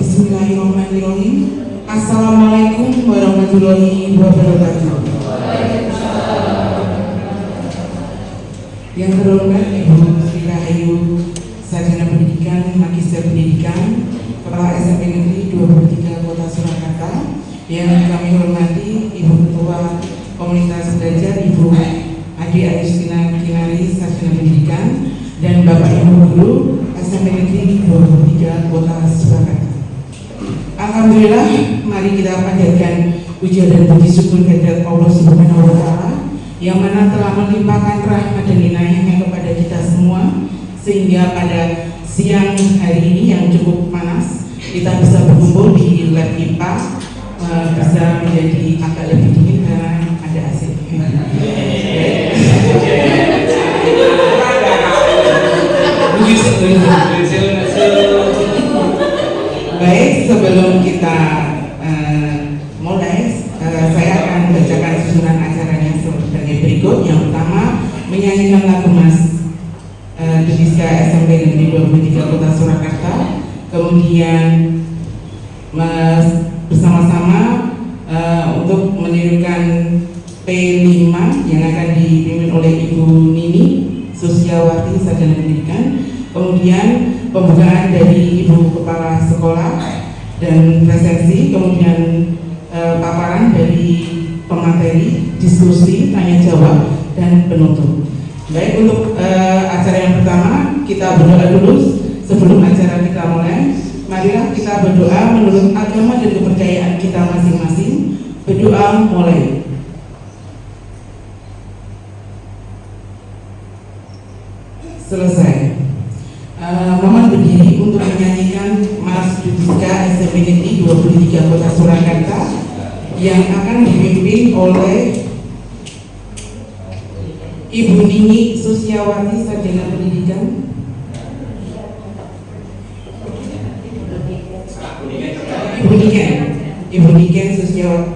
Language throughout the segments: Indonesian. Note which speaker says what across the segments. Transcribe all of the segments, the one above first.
Speaker 1: Bismillahirrahmanirrahim. Assalamualaikum warahmatullahi wabarakatuh. Yang terhormat Ibu Sri Rahayu, Sarjana Pendidikan, Magister Pendidikan, Kepala SMP Negeri 23 Kota Surakarta. Yang kami hormati Ibu Ketua Komunitas Belajar Ibu Adi Aristina Kinari, Sarjana Pendidikan, dan Bapak Ibu Guru SMP Negeri 23 Kota Surakarta. Alhamdulillah, mari kita panjatkan puja dan puji syukur kehadirat Allah Subhanahu wa Ta'ala yang mana telah melimpahkan rahmat dan inayahnya kepada kita semua, sehingga pada siang hari ini yang cukup panas kita bisa berkumpul di lab IPA, bisa menjadi agak lebih dingin karena ada AC. Baik, sebelum kita mulai, saya akan bacakan susunan acaranya sebagai berikut. Yang pertama, menyanyikan lagu Mas Devisa SMP Negeri 23 Kota Surakarta. Kemudian bersama-sama untuk menirukan P5 yang akan dipimpin oleh Ibu Nini Sosiawati, Sarjana Pendidikan. Kemudian pembukaan dari Ibu Kepala Sekolah dan presensi, kemudian paparan dari pemateri, diskusi, tanya jawab, dan penutup. Baik, untuk acara yang pertama kita berdoa dulu sebelum acara kita mulai. Marilah kita berdoa menurut agama dan kepercayaan kita masing-masing. Berdoa mulai. Selesai. Mohon berdiri untuk menyanyikan Mas Devisa SMP Negeri 23 Kota Surakarta yang akan dipimpin oleh Ibu Nini Sosiawati, Sarjana Pendidikan. Ibu Niken Sosiawati.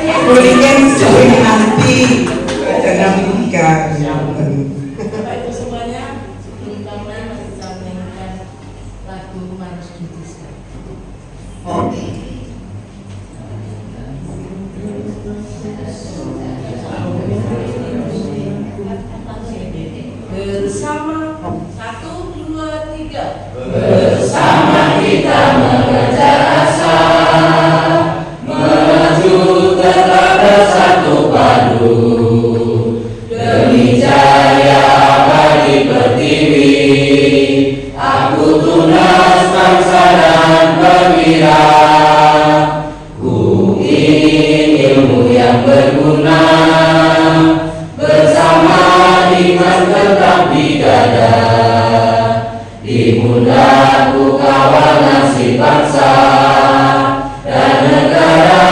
Speaker 1: Ibu Niken Sosiawati nanti Sarjana Pendidikan.
Speaker 2: Bersama 1, 2, 3.
Speaker 3: Bersama kita mengejar asa, menuju kepada satu padu, demi jaya abadi pertiwi. Aku tunas bangsa dan perwira, ku ingin ilmu yang berguna, bersama iman tetap di dada. Di pundaku kawal nasib bangsa dan negara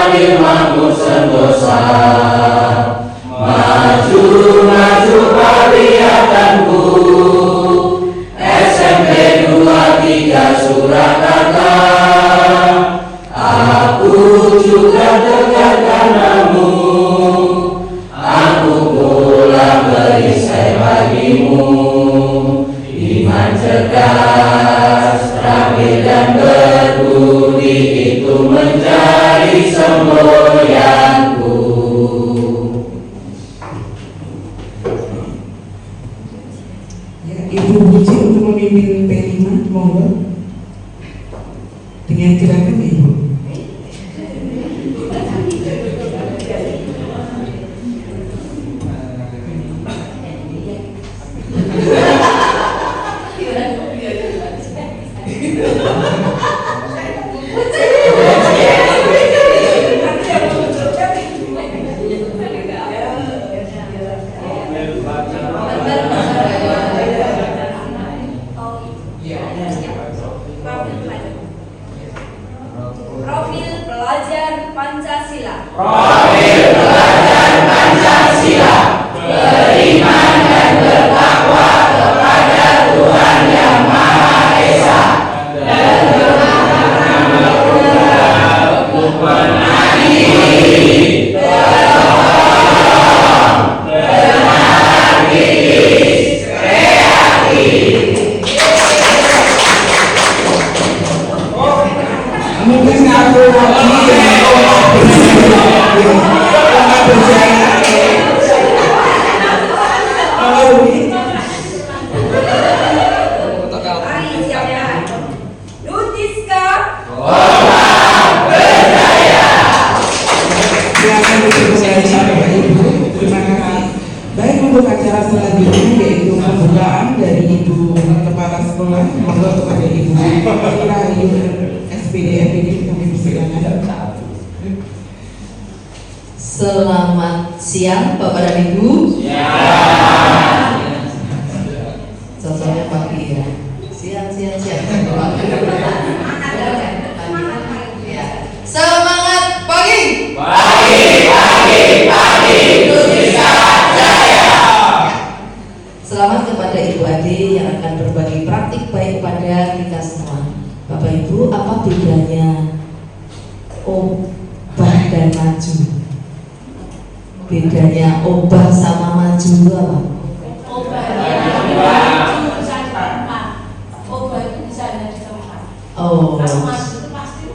Speaker 3: adil makmur sentosa. Maju, maju perlihatanku, SMP 23 Surakarta. Aku juga tegakkan kamu, aku pula berisai bagimu. Iman cerdas, terakhir dan berbudi itu menjadi semboyanku.
Speaker 1: Ya, Ibu Buci untuk memimpin P5, monggo. Dengan silakan Ibu.
Speaker 2: Profil pelajar Pancasila.
Speaker 3: Profil pelajar Pancasila. Beriman dan bertakwa kepada Tuhan Yang Maha Esa dan beragama untuk mengadili, bertolong, beranarkis, kreatif.
Speaker 1: Mungkin aku
Speaker 2: Mari siapkan. Nutiska.
Speaker 1: silakan duduk kembali Bapak Ibu. Terima kasih. Baik, untuk acara selanjutnya yaitu pembukaan dari Ibu Kepala Sekolah. Monggo kepada Ibu Rahayu SPD FPD kami persilakan.
Speaker 4: Selamat siang Bapak dan Ibu. Contohnya pagi ya. Siang. Ya. Semangat pagi.
Speaker 3: Indonesia Jaya.
Speaker 4: Selamat kepada Ibu Ade yang akan berbagi praktik baik kepada kita semua. Bapak Ibu, apa bedanya obah dan maju? Bedanya obah sama maju itu apa?
Speaker 2: Obat itu bisa ada di tempat.
Speaker 4: Oh.
Speaker 2: Kalau maju itu pasti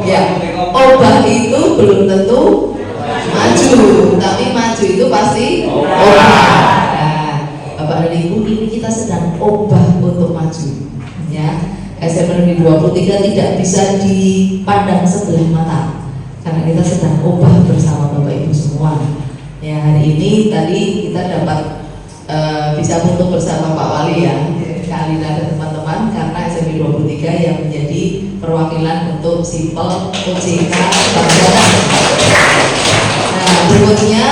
Speaker 4: Ya, obah itu belum tentu maju, tapi maju itu pasti obah. Nah, Bapak dan Ibu, ini kita sedang obah untuk maju. Ya, SMP Negeri 23 tidak bisa dipandang sebelah mata karena kita sedang obah bersama Bapak Ibu semua. Ya, hari ini tadi kita dapat bisa foto bersama Pak Wali ya. Kali ada teman-teman karena SMP 23 yang menjadi perwakilan untuk Sipel OJK Banggaran. Nah, berikutnya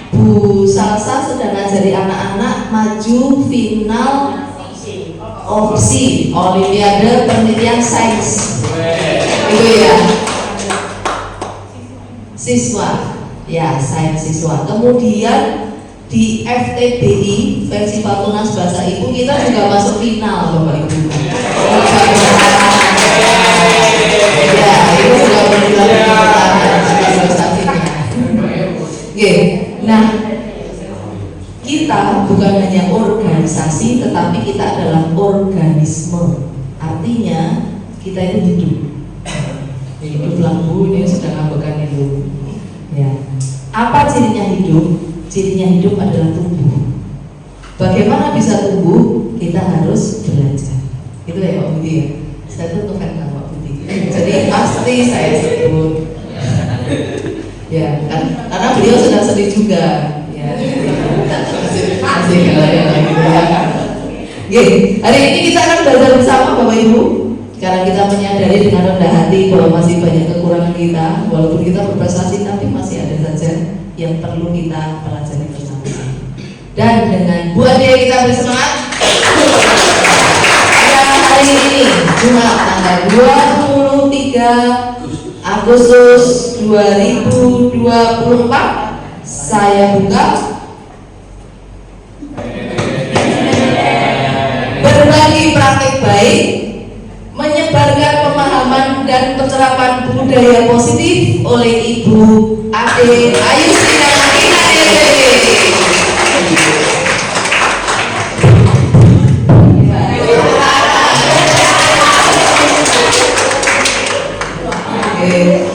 Speaker 4: Bu Salsa sedang ngajari anak-anak maju final opsi Olimpiade Penelitian Sains. Itu ya, siswa, ya sains siswa. Kemudian di FTBI versi Patunas Bahasa Ibu kita juga masuk final Bapak Ibu. Ya, itu sudah berjalan prestasinya. Oke, nah kita bukan hanya organisasi, tetapi kita adalah organisme. Artinya kita itu hidup. Hidup lampu ini sedang ngambekkan hidup. Ya, apa cirinya hidup? Cirinya hidup adalah tumbuh. Bagaimana bisa tumbuh? Kita harus belajar. Itu ya Pak Budi ya. Saya tuh ngefans sama Pak Budi. Jadi pasti saya sebut. Ya kan, karena beliau sedang sedih juga. Ya. Masih gala-gala gitu ya. Oke, hari ini kita akan belajar bersama Bapak Ibu. Karena kita menyadari dengan rendah hati bahwa masih banyak kekurangan kita. Walaupun kita berprestasi, tapi masih ada saja yang perlu kita pelajari bersama-sama. Dan dengan Bu Ade kita beri semangat. Pada hari ini Jumat tanggal 23 Agustus 2024 saya buka berbagi praktik baik, menyebarkan pemahaman dan penerapan budaya positif oleh Ibu Ade Ayu Sri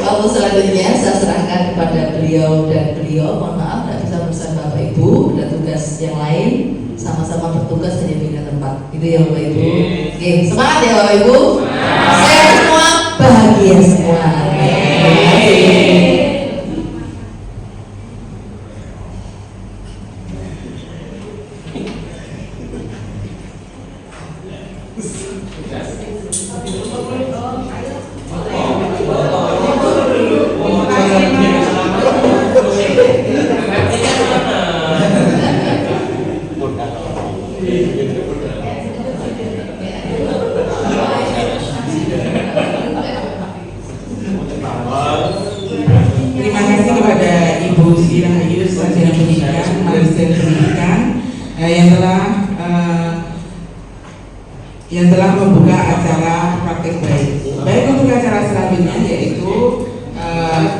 Speaker 4: Waktu selanjutnya saya serahkan kepada beliau dan beliau. Mohon maaf tidak bisa bersama Bapak Ibu, ada tugas yang lain, sama-sama bertugas hanya beda tempat. Itu ya Bapak Ibu. Oke, semangat ya Bapak Ibu. Sehat semua, bahagia semua.
Speaker 1: Terima kasih kepada Ibu Sri Rahayu, Sarjana Pendidikan, Magister Pendidikan yang telah membuka acara praktek baik. Baik, untuk acara selanjutnya yaitu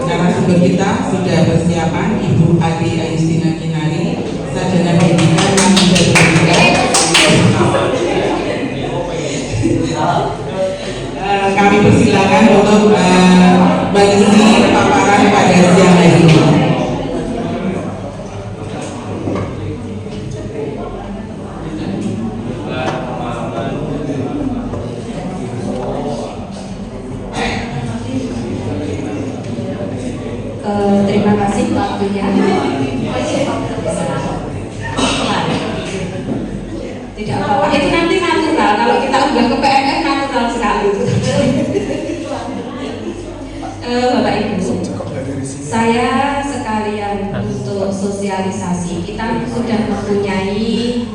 Speaker 1: narasumber kita sudah persiapan Ibu Adi Ayustina Kinari, Sarjana Pendidikan, Magister Pendidikan. Kami persilakan untuk mengisi paparan pada siang hari ini.
Speaker 2: Terima kasih waktunya. Tidak apa-apa, itu nanti natural. Kalau kita udah ke PNS natural sekali. Bapak Ibu, saya sekalian untuk sosialisasi. Kita sudah mempunyai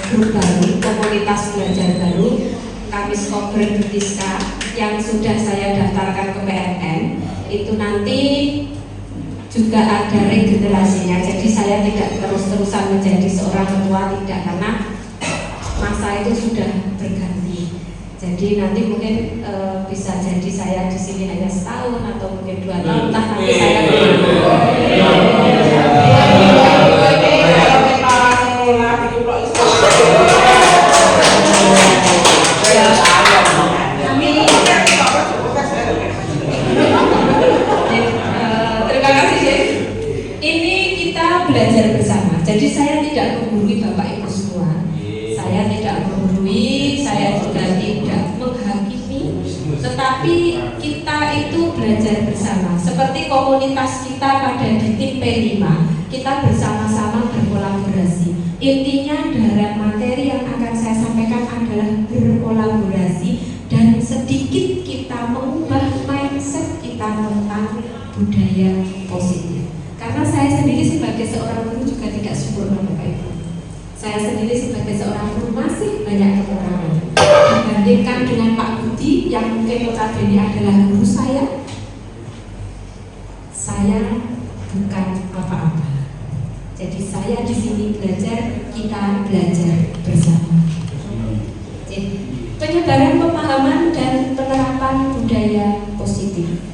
Speaker 2: grup baru, komunitas belajar baru, Kamis Kober Dutiska, yang sudah saya daftarkan ke PNN. Itu nanti juga ada regenerasinya, jadi saya tidak terus-terusan menjadi seorang ketua, tidak, karena masa itu sudah berganti. Jadi nanti mungkin bisa jadi saya di sini hanya setahun atau mungkin 2 tahun, entah nanti saya belajar bersama. Jadi saya tidak menggurui Bapak Ibu semua. Saya tidak menggurui, saya juga tidak menghakimi, tetapi kita itu belajar bersama. Seperti komunitas kita pada di tim P5, kita bersama-sama berkolaborasi. Intinya dalam materi yang akan saya sampaikan adalah berkolaborasi dan sedikit kita mengubah mindset kita tentang budaya positif. Karena saya sendiri sebagai seorang guru juga tidak sempurna, Bapak Ibu. Saya sendiri sebagai seorang guru masih banyak kekurangan. Dibandingkan dengan Pak Budi yang mungkin notabene adalah guru saya bukan apa-apa. Jadi saya di sini belajar, kita belajar bersama. Jadi, penyebaran pemahaman dan penerapan budaya positif.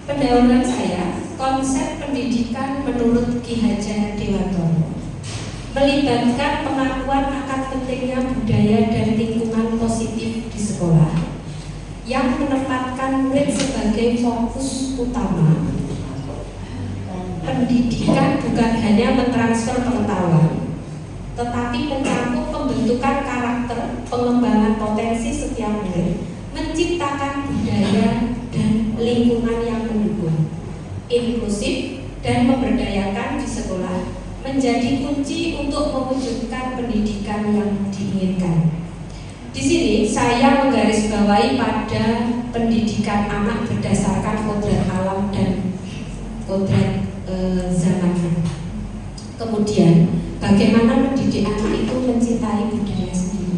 Speaker 2: Pendahuluan saya, konsep pendidikan menurut Ki Hajar Dewantoro melibatkan pengakuan akan pentingnya budaya dan lingkungan positif di sekolah yang menempatkan murid sebagai fokus utama. Pendidikan bukan hanya mentransfer pengetahuan, tetapi mencakup pembentukan karakter, pengembangan potensi setiap murid, menciptakan budaya dan lingkungan yang mendukung, inklusif dan memberdayakan di sekolah menjadi kunci untuk mewujudkan pendidikan yang diinginkan. Di sini saya menggarisbawahi pada pendidikan anak berdasarkan kodrat alam dan kodrat zaman. Kemudian bagaimana mendidik anak itu mencintai budaya sendiri.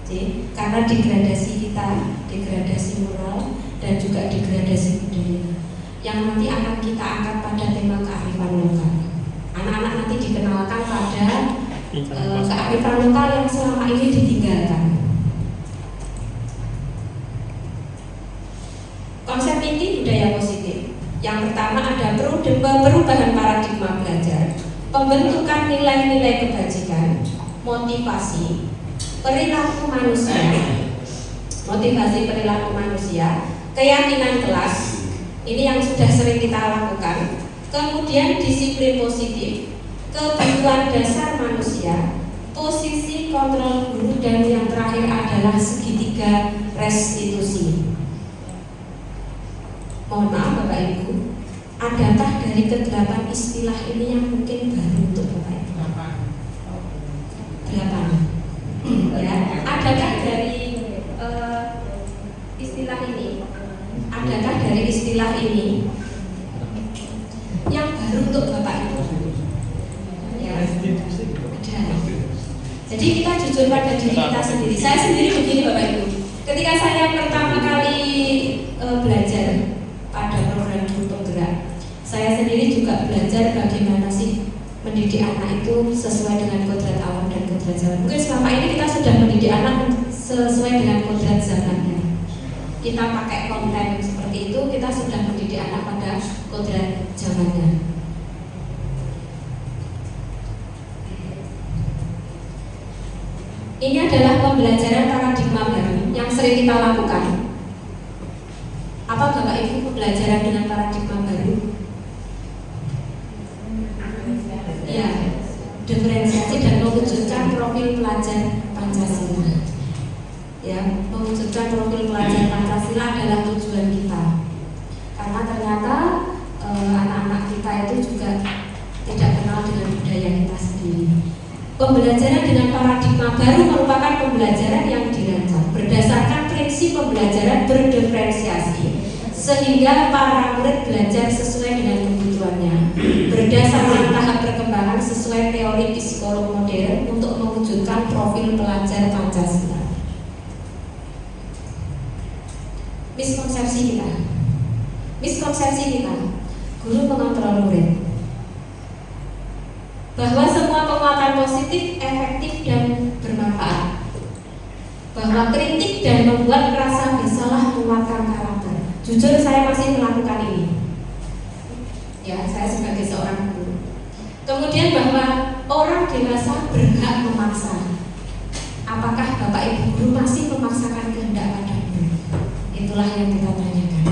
Speaker 2: Jadi, karena degradasi kita, degradasi moral dan juga degradasi budaya yang nanti akan kita angkat pada tema kearifan lokal. Anak-anak nanti dikenalkan pada kearifan lokal yang selama ini ditinggalkan. Konsep inti budaya positif. Yang pertama ada perubahan paradigma belajar, pembentukan nilai-nilai kebajikan, motivasi, perilaku manusia, keyakinan kelas. Ini yang sudah sering kita lakukan. Kemudian disiplin positif, kebutuhan dasar manusia, posisi kontrol guru, dan yang terakhir adalah segitiga restitusi. Mohon maaf Bapak Ibu, adakah dari ke-8 istilah ini yang mungkin baru untuk Bapak Ibu? 8. Ya, adakah dari istilah ini? Adakah dari istilah ini yang baru untuk Bapak Ibu? Ya, ada. Jadi kita jujur pada diri kita sendiri. Saya sendiri begini Bapak Ibu. Ketika saya pertama kali belajar pada program guru penggerak, saya sendiri juga belajar bagaimana sih mendidik anak itu sesuai dengan kodrat alam dan kodrat zaman. Mungkin selama ini kita sudah mendidik anak sesuai dengan kodrat zamannya. Kita pakai konten seperti itu, kita sudah mendidik anak pada kodrat zamannya. Ini adalah pembelajaran paradigma baru yang sering kita lakukan. Apa Bapak Ibu pembelajaran dengan paradigma baru? Ya, diferensiasi dan mewujudkan profil pelajar Pancasila. Ya, mewujudkan profil pelajar Pancasila adalah tujuan kita. Karena ternyata anak-anak kita itu juga tidak kenal dengan budaya kita sendiri. Pembelajaran dengan paradigma baru merupakan pembelajaran yang dirancang berdasarkan prinsip pembelajaran berdiferensiasi, sehingga para murid belajar sesuai dengan kebutuhannya, berdasarkan tahap perkembangan sesuai teori psikolog modern untuk mewujudkan profil pelajar Pancasila. Miskonsepsi kita, guru mengontrol murid, bahwa semua penguatan positif, efektif, dan bermanfaat, bahwa kritik dan membuat rasa bersalah menguatkan karakter. Jujur saya masih melakukan ini. Ya, saya sebagai seorang guru. Kemudian bahwa orang dewasa berhak memaksa. Apakah Bapak Ibu guru masih memaksakan kehendak pada murid? Itulah yang kita tanyakan.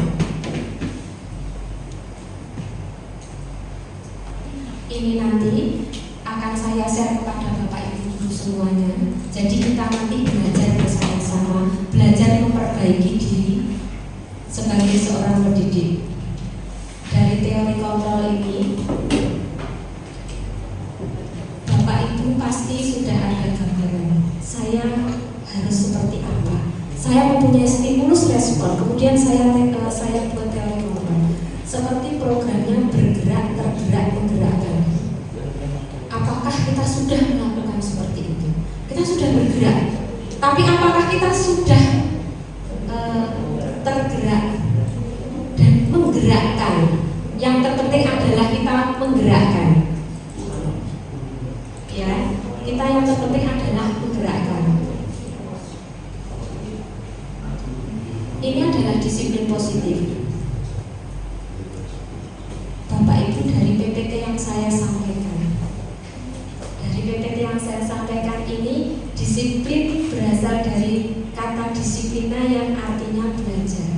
Speaker 2: Ini nanti akan saya share kepada Bapak Ibu guru semuanya. Jadi kita nanti belajar bersama-sama, belajar memperbaiki diri sebagai seorang pendidik. Dari teori kontrol ini, Bapak Ibu pasti sudah ada gambaran. Saya harus seperti apa? Saya mempunyai stimulus respon, kemudian saya buat teori kontrol. Seperti programnya bergerak, tergerak, menggerakkan. Apakah kita sudah melakukan seperti itu? Kita sudah bergerak, tapi apakah kita sudah tergerak dan menggerakkan? Yang terpenting adalah kita menggerakkan. Ya, kita yang terpenting adalah menggerakkan. Ini adalah disiplin positif. Bapak Ibu, dari PPT yang saya sampaikan, ini disiplin berasal dari kata disiplina yang artinya belajar.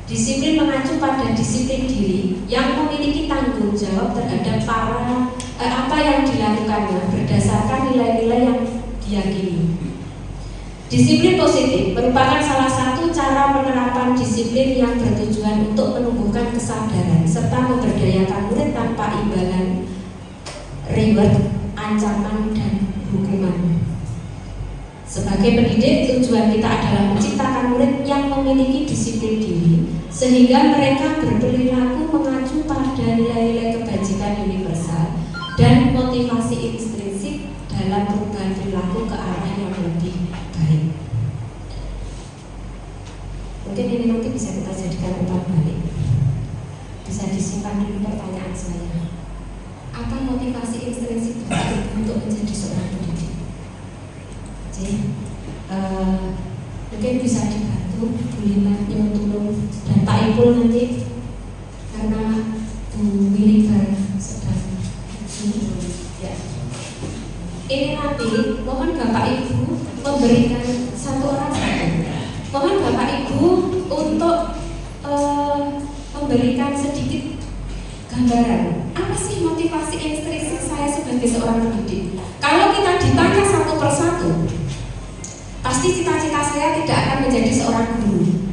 Speaker 2: Disiplin mengacu pada disiplin diri yang memiliki tanggung jawab terhadap apa yang dilakukannya berdasarkan nilai-nilai yang diyakini. Disiplin positif merupakan salah satu cara penerapan disiplin yang bertujuan untuk menumbuhkan kesadaran serta memberdayakan murid tanpa imbalan, reward, ancaman, dan hukuman. Sebagai pendidik, tujuan kita adalah menciptakan murid yang memiliki disiplin diri, sehingga mereka berperilaku mengacu pada nilai-nilai kebajikan universal dan motivasi intrinsik dalam perubahan perilaku ke arah yang lebih baik. Mungkin ini nanti bisa kita jadikan umpan balik. Bisa disimpan dulu pertanyaan saya. Apa motivasi intrinsik untuk menjadi seorang pendidik? Jadi, mungkin bisa dibantu Bu Lina, Tulung, dan Pak Ipul nanti, karena Bu Milibar sedang ya. Ini nanti mohon Bapak Ibu memberikan satu orang saja. Mohon Bapak Ibu untuk memberikan sedikit gambaran apa sih motivasi intrinsik saya sebagai seorang pendidik? Kalau kita ditanya satu persatu, pasti cita-cita saya tidak akan menjadi seorang guru.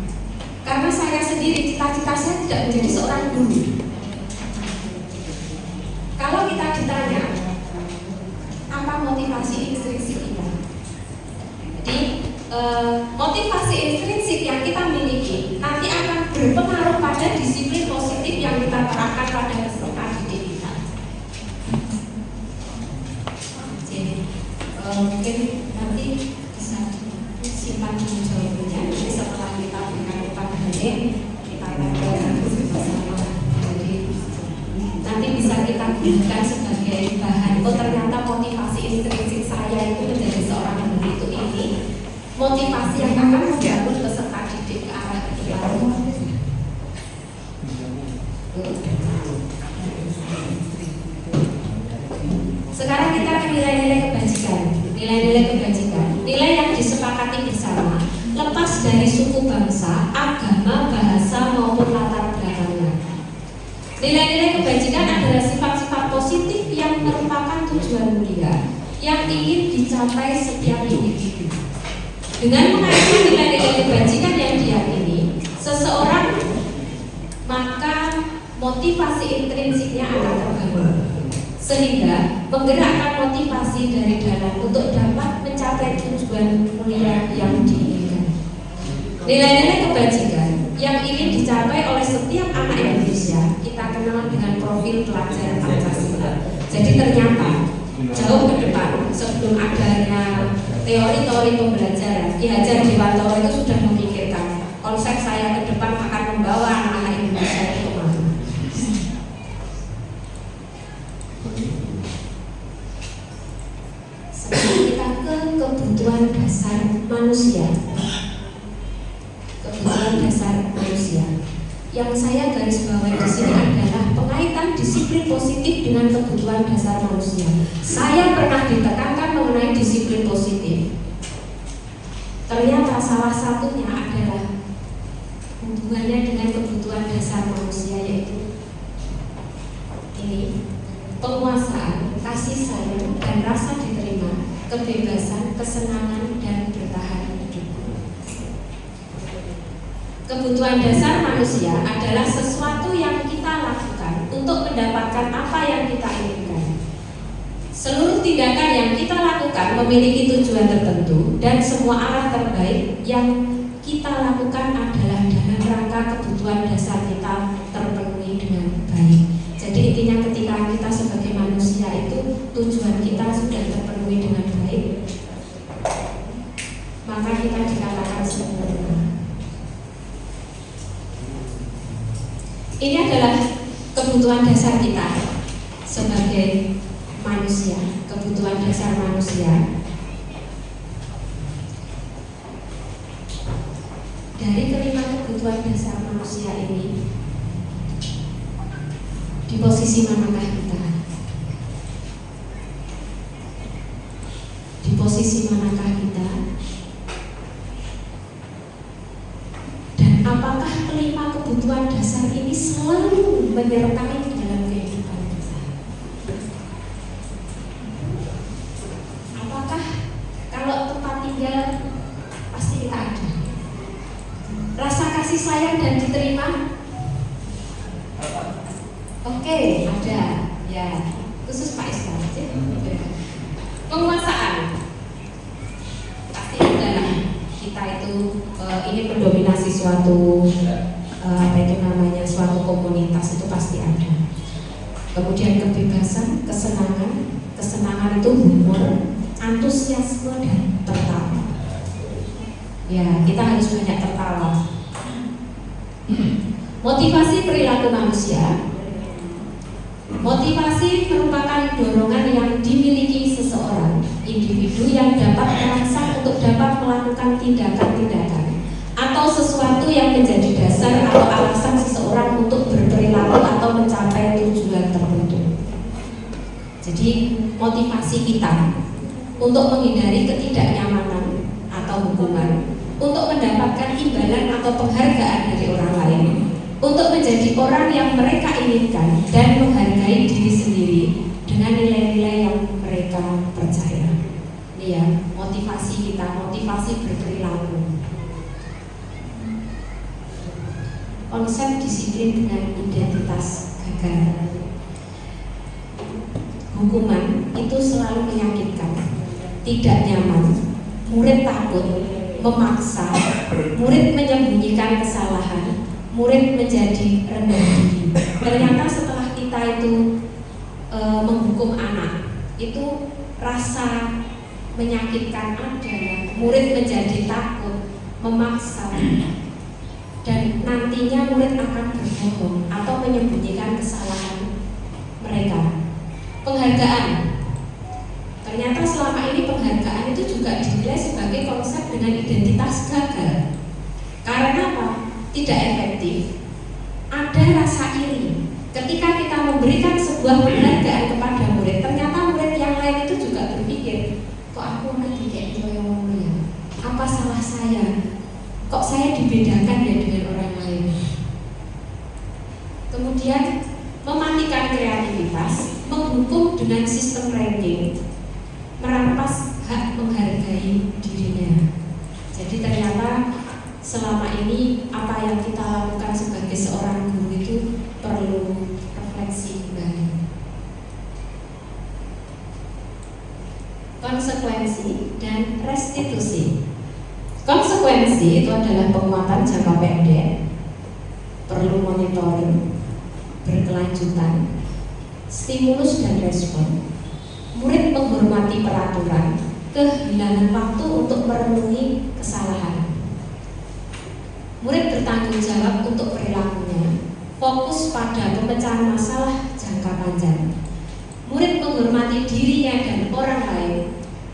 Speaker 2: Karena saya sendiri cita-cita saya tidak menjadi seorang guru. Kalau kita ditanya apa motivasi intrinsik kita, jadi motivasi intrinsik yang kita miliki nanti akan berpengaruh pada disiplin positif yang kita terapkan pada peserta didik kita. Jadi mungkin nanti bisa simpan jawabannya. Jadi setelah kita berikan kepada Dek, kita akan bersama. Jadi nanti bisa kita gunakan sebagai bahan. Oh, ternyata motivasi intrinsik saya itu menjadi seorang guru itu ini motivasi yang akan membangun peserta didik ke arah ke depan. Sekarang kita ke nilai-nilai kebajikan. Nilai-nilai kebajikan, nilai yang disepakati bersama, lepas dari suku bangsa, agama, bahasa maupun latar belakangnya. Nilai-nilai kebajikan adalah sifat-sifat positif yang merupakan tujuan mulia yang ingin dicapai setiap individu. Dengan mengaitkan nilai-nilai kebajikan yang diyakini seseorang, maka motivasi intrinsiknya akan terbangun, sehingga menggerakkan motivasi dari dalam untuk dapat mencapai tujuan mulia yang diinginkan. Nilai-nilai kebajikan yang ingin dicapai oleh setiap anak Indonesia kita kenal dengan profil pelajar Pancasila. Jadi ternyata jauh ke depan sebelum adanya teori-teori pembelajaran, Ki Hajar Dewantoro itu sudah memikirkan konsep saya ke depan akan membawa anak-anak Indonesia itu kemana. Sekarang kita ke kebutuhan dasar manusia. Kebutuhan dasar manusia. Yang saya garis bawahi di sini adalah pengaitan disiplin positif dengan kebutuhan dasar manusia. Saya pernah ditekankan mengenai disiplin positif. Ternyata salah satunya adalah hubungannya dengan kebutuhan dasar manusia, yaitu ini: penguasaan, kasih sayang, dan rasa diterima, kebebasan, kesenangan, dan bertahan hidup. Kebutuhan dasar manusia adalah sesuatu yang kita lakukan untuk mendapatkan apa yang kita inginkan. Seluruh tindakan yang kita lakukan memiliki tujuan tertentu, dan semua arah terbaik yang kita lakukan adalah dalam rangka kebutuhan dasar kita terpenuhi dengan baik. Jadi intinya ketika kita sebagai manusia itu tujuan kita sudah terpenuhi dengan baik, maka kita dikatakan sempurna. Ini adalah kebutuhan dasar kita sebagai manusia, kebutuhan dasar manusia. Dari kelima kebutuhan dasar manusia ini, di posisi manakah kita? Di posisi manakah kita? Dan apakah kelima kebutuhan dasar ini selalu menyertai dalam kehidupan kita? Apakah kalau tempat tinggal pasti kita ada? Rasa kasih sayang dan diterima? Oke, ada. Ya, khusus Pak Islam aja. Penguasaan pasti ada. Kita itu ini mendominasi suatu apa itu namanya, suatu komunitas, itu pasti ada. Kemudian kebebasan, kesenangan itu humor, antusiasme, dan tertawa. Ya, kita harus banyak tertawa. Motivasi perilaku manusia. Motivasi merupakan dorongan yang dimiliki seseorang, individu yang dapat merangsang untuk dapat melakukan tindakan-tindakan atau sesuatu yang menjadi dasar atau alasan seseorang untuk berperilaku atau mencapai tujuan tertentu. Jadi motivasi kita untuk menghindari ketidaknyamanan atau hukuman, untuk mendapatkan imbalan atau penghargaan dari orang lain, untuk menjadi orang yang mereka inginkan dan menghargai diri sendiri dengan nilai-nilai yang mereka percaya. Ini ya, motivasi kita, motivasi berperilaku. Konsep disiplin dengan identitas gagal. Hukuman itu selalu menyakitkan, tidak nyaman, murid takut, memaksa, murid menyembunyikan kesalahan, murid menjadi rendah diri. Ternyata setelah kita itu menghukum anak, itu rasa menyakitkan ada, murid menjadi takut, memaksa, dan nantinya murid akan berbohong atau menyembunyikan kesalahan mereka. Penghargaan, ternyata selama ini penghargaan itu juga dinilai sebagai konsep dengan identitas gagal. Karena apa? Tidak efektif. Ada rasa iri. Ketika kita memberikan sebuah penghargaan kepada murid, ternyata murid yang lain itu juga berpikir, kok aku nanti kayak itu yang mulia? Apa salah saya? Kok saya dibedakan ya dengan orang lain? Kemudian mematikan kreativitas, menghukum dengan sistem ranking, merampas hak menghargai dirinya. Jadi ternyata selama ini apa yang kita lakukan sebagai seorang guru itu perlu refleksi kembali. Konsekuensi dan restitusi. Konsekuensi itu adalah penguatan jangka pendek, perlu monitoring berkelanjutan, stimulus dan respon. Murid menghormati peraturan, kehilangan waktu untuk merenungi kesalahan. Murid bertanggung jawab untuk perilakunya, fokus pada pemecahan masalah jangka panjang. Murid menghormati dirinya dan orang lain,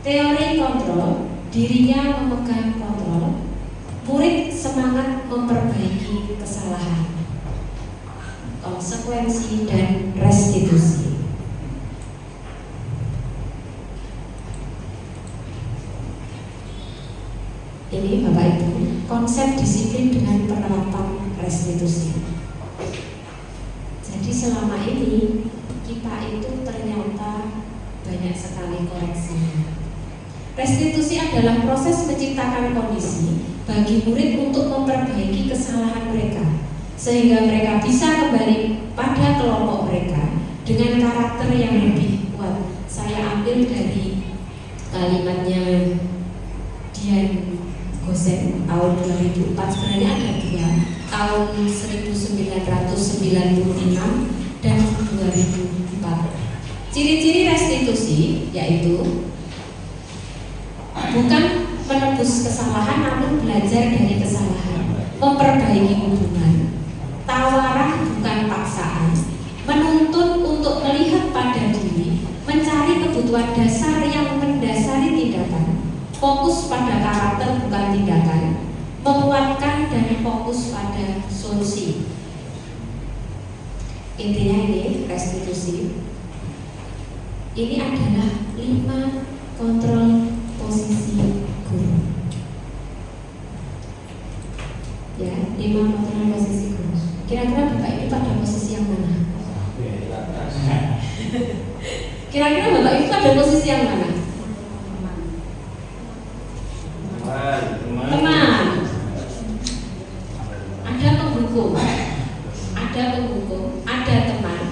Speaker 2: teori kontrol, dirinya memegang kontrol. Murid semangat memperbaiki kesalahan. Konsekuensi dan restitusi. Ini Bapak Ibu, konsep disiplin dengan penerapan restitusi. Jadi selama ini kita itu ternyata banyak sekali koreksinya. Restitusi adalah proses menciptakan kondisi bagi murid untuk memperbaiki kesalahan mereka, sehingga mereka bisa kembali pada kelompok mereka dengan karakter yang lebih kuat. Saya ambil dari kalimatnya Dian Gosen tahun 2004, sebenarnya ada dua, tahun 1996 dan 2004. Ciri-ciri restitusi yaitu bukan menebus kesalahan namun belajar dari kesalahan, memperbaiki hubungan, tawaran bukan paksaan, menuntun untuk melihat pada diri, mencari kebutuhan dasar yang mendasari tindakan, fokus pada karakter bukan tindakan, menguatkan dan fokus pada solusi. Intinya ini restitusi. Ini adalah 5 kontrol posisi guru. Ya, 5 kontrol posisi guru. Kira-kira Bapak Ibu pada posisi yang mana? Kira-kira Bapak Ibu pada posisi yang mana? Teman. Ada penghukum, ada teman,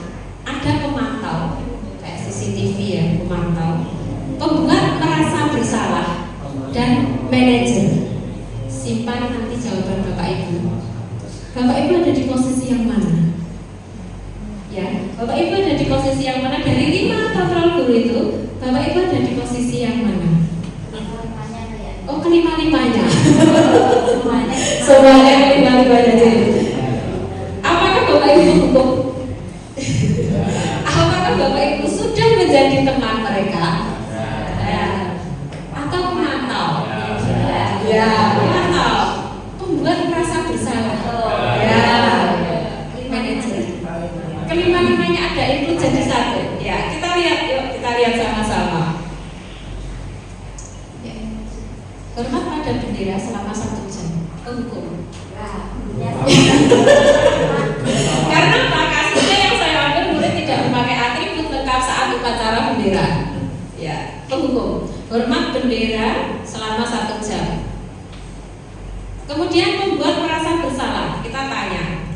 Speaker 2: ada pemantau, kayak CCTV ya, pemantau, pembuat merasa bersalah, dan manajer. Simpan nanti jawaban Bapak Ibu. Bapak Ibu ada di posisi yang mana? Ya, Bapak Ibu ada di posisi yang mana? Dari 5 kontrol guru itu, Bapak Ibu ada di posisi yang mana? Oh, kelima-limanya. Semuanya kelima-limanya. Apakah Bapak Ibu hukum? Apakah Bapak Ibu sudah menjadi teman mereka? Atau pemantau? Ya, pemantau. Pembuat merasa bersalah. Ya, manajer. Kelima-limanya ada include jadi satu. Ya, kita lihat yuk, kita lihat sama-sama. Hormat pada bendera selama 1 jam. Hukum. bendera. Ya, penghukum. Hormat bendera selama 1 jam. Kemudian membuat merasa bersalah. Kita tanya,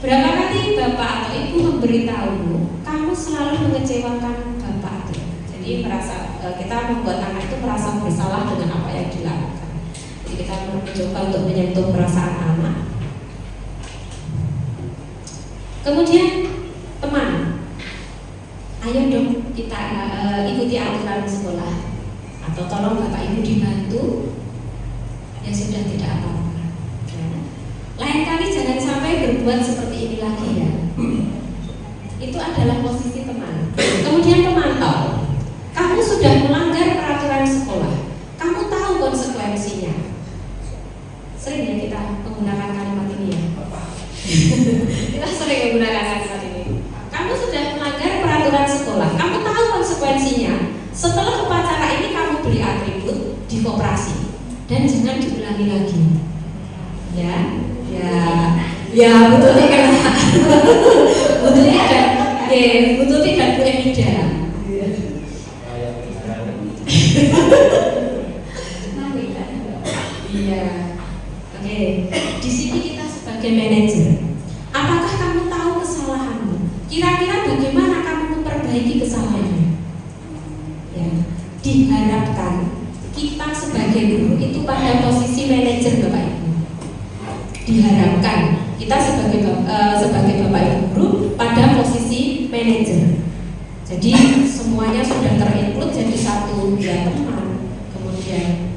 Speaker 2: berapa kali bapak atau ibu memberitahumu kamu selalu mengecewakan bapak itu? Jadi kita membuat anak itu merasa bersalah dengan apa yang dilakukan. Jadi kita mencoba untuk menyentuh perasaan anak. Kemudian teman, ayo dong kita ikuti aturan sekolah, atau tolong bapak ibu dibantu. Ya sudah, tidak apa-apa. Lain kali jangan sampai berbuat seperti ini lagi ya. Itu adalah posisi teman. Kemudian pemantau. Kamu sudah melanggar peraturan sekolah. Kamu tahu konsekuensinya. Sering ya kita menggunakan kalimat ini ya. Kita sering menggunakan kalimat ini. Kamu sudah melanggar peraturan sekolah. Kamu tahu konsekuensinya. Setelah upacara ini kamu beli atribut di koperasi dan jangan diulangi lagi. Ya, betul kan? Betul tidak? Betul tidak Bu Emida? Iya. Oke. Di sini kita sebagai manajer, apakah kamu tahu kesalahanmu? Kira-kira bagaimana kamu memperbaiki kesalahanmu? Ya. Diharapkan kita sebagai guru itu pada posisi manajer, Bapak Ibu. Diharapkan kita sebagai Bapak Ibu guru pada posisi manajer. Jadi semuanya sudah terinclude jadi satu ya teman. Kemudian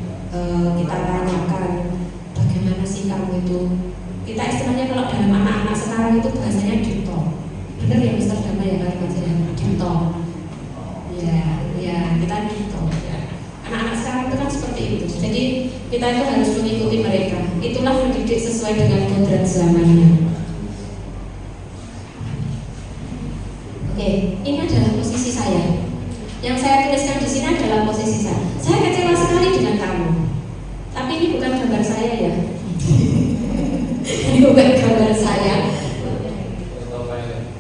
Speaker 2: kita tanyakan bagaimana sih kamu itu. Kita istilahnya kalau dalam anak-anak sekarang itu bahasanya dito. Benar ya Mister Dama ya kalimat saya dito. Ya kita dito. Ya. Anak-anak sekarang itu kan seperti itu. Jadi kita itu harus mengikuti mereka. Itulah mendidik sesuai dengan kodrat zamannya. Oke, ini adalah posisi saya. Yang saya tuliskan di sini adalah posisi saya. Saya kecewa sekali dengan kamu. Tapi ini bukan gambar saya ya. Ini bukan gambar saya.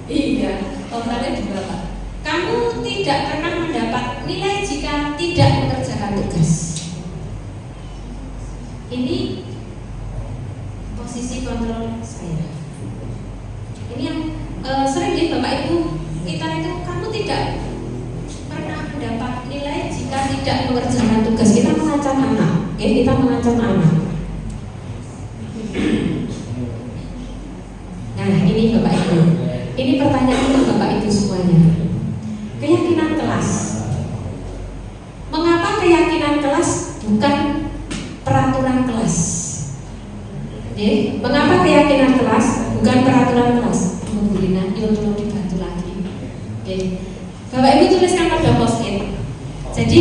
Speaker 2: Iya, totalnya juga Pak. Kamu tidak pernah mendapat nilai jika tidak mengerjakan tugas. Ini posisi kontrol saya. Ini yang sering di Bapak Ibu kita itu, kamu tidak pernah mendapat nilai jika tidak mengerjakan tugas. Kita mengancam anak, kita mengancam anak. Nah ini Bapak Ibu, ini pertanyaan untuk Bapak Ibu semuanya. Keyakinan kelas. Mengapa keyakinan kelas bukan peraturan kelas? Mengapa keyakinan kelas bukan peraturan kelas? Bu Lina, tolong dibantu lagi. Bapak Ibu tuliskan pada post-it. Jadi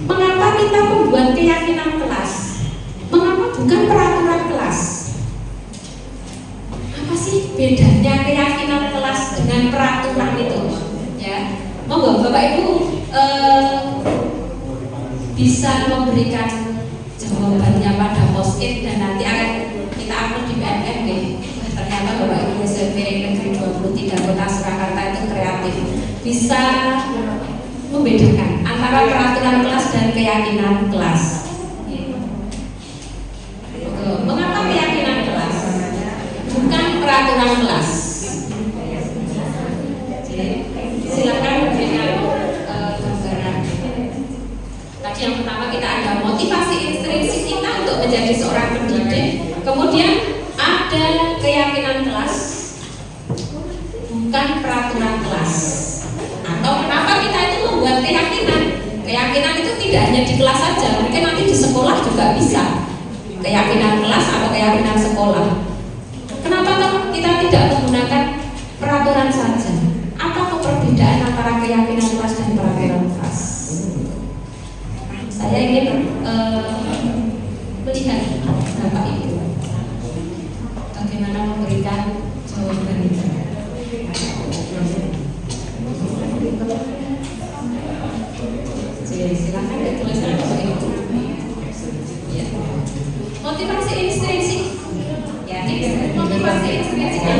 Speaker 2: mengapa kita membuat keyakinan kelas? Mengapa bukan peraturan kelas? Apa sih bedanya keyakinan kelas dengan peraturan itu? Ya, monggo Bapak Ibu bisa memberikan jawabannya pada post-it dan nanti akan kita upload di PNM deh. Ternyata Bapak Ibu SMP Negeri 23 Kota Surakarta itu kreatif, bisa membedakan antara peraturan kelas dan keyakinan kelas. Mengapa keyakinan kelas bukan peraturan kelas? Silakan memberikan gambaran. Tadi yang pertama kita ada motivasi intrinsik kita untuk menjadi seorang pendidik. Kemudian ada keyakinan kelas, bukan peraturan kelas. Atau kenapa kita itu membuat keyakinan? Keyakinan itu tidak hanya di kelas saja, mungkin nanti di sekolah juga bisa. Keyakinan kelas atau keyakinan sekolah. Kenapa kita tidak menggunakan peraturan saja? Apa perbedaan antara keyakinan kelas dan peraturan kelas? Saya ingin melihat Bapak Ibu bagaimana memberikan jawaban itu. Jadi silakan dituliskan Bapak Ibu. Ya. Motivasi intrinsik. Ya, motivasi intrinsik yang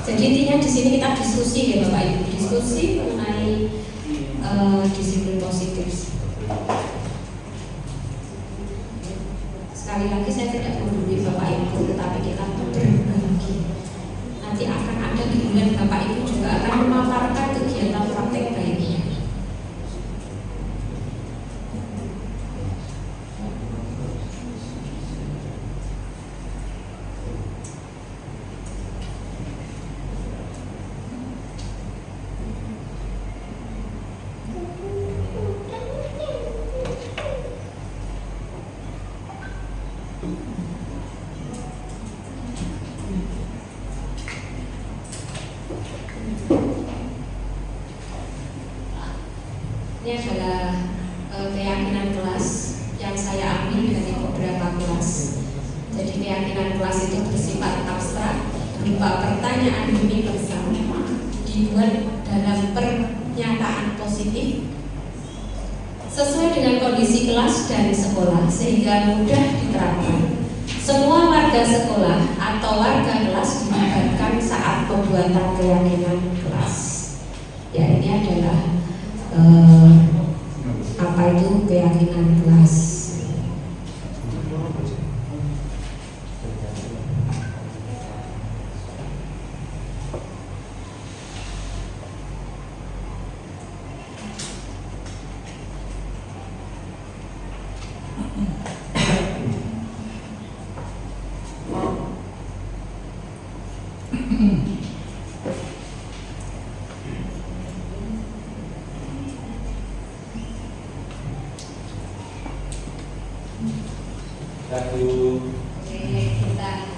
Speaker 2: Jadi intinya di sini kita diskusi ya Bapak Ibu, diskusi mengenai disiplin positif. Sekali lagi saya tidak menggurui Bapak Ibu, tetapi kita berbagi. Nanti akan ada giliran Bapak Ibu juga akan memaparkan kegiatan praktek baiknya. Ini adalah keyakinan kelas yang saya ambil dari beberapa kelas. Jadi keyakinan kelas itu bersifat abstrak, berupa pertanyaan universal, dibuat dalam pernyataan positif sesuai dengan kondisi kelas dan sekolah sehingga mudah diterapkan. Semua warga sekolah atau warga kelas dilibatkan saat pembuatan keyakinan kelas. Ya, ini adalah apa itu keyakinan kelas.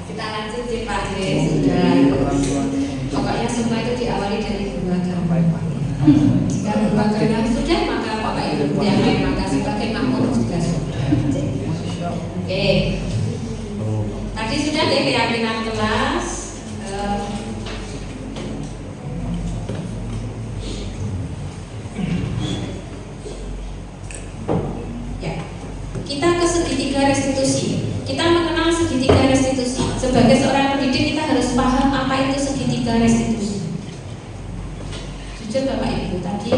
Speaker 2: Kita lanjut ya Pak ya, sudah. Pokoknya semua itu diawali dari berbagai. Jika berbagai sudah, maka Bapak Ibu yang lain maka sebagai makmur juga sudah. Oke. Tadi sudah ya keyakinan kelas. Kita ke segitiga restitusi. Kita mengenal segitiga restitusi. Sebagai seorang pendidik kita harus paham apa itu segitiga restitusi. Jujur Bapak Ibu, tadi